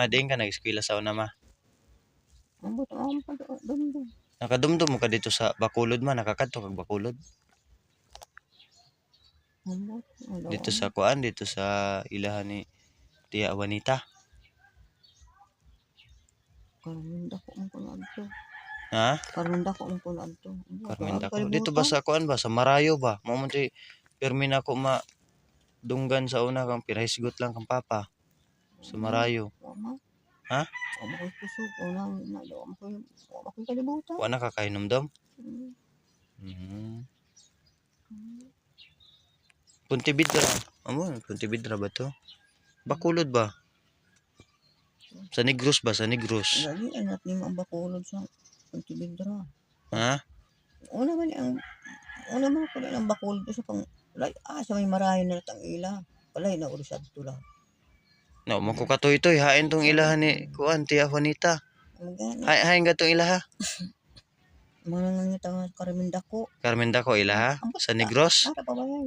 Mading ka nag-eskwela sa una ma. Ambot ang dumdum. Nakadumdum mo ka dito sa Bacolod man, nakakadto kag Bacolod. Ambot. Dito sa kuan, dito sa ilahan ni Tia Juanita. Karminda ko ang kunaan to. Ha? Karminda ko ang kunaan to. Carmen Dako. Dito ba sa kuan ba? Sa Marayo ba? Mo man ti permi na ko ma dunggan sa una kang pirahisgot lang kang papa. Sa Marayo. Ha? Ako ko puso ko nang nalo ako kalibutan. Wala ka kainom-dom? Mm. Puntibidra. Amo, Puntibidra ba to? Bacolod ba? Sa Negros ba? Sa Negros. Lagi anak ni ang Bacolod sa Puntibidra. Ha? Una man ko lang Bacolod sa pang sa may Marayo na tang ila. Palay na urisad to lang. No, mo ko katoy-toy hain tong ilahan ni kuan Tia Juanita. Hain ga tong ilaha. Mga nga Carmen Dako. Carmen Dako ilaha sa Negros. Ara pa ba yan?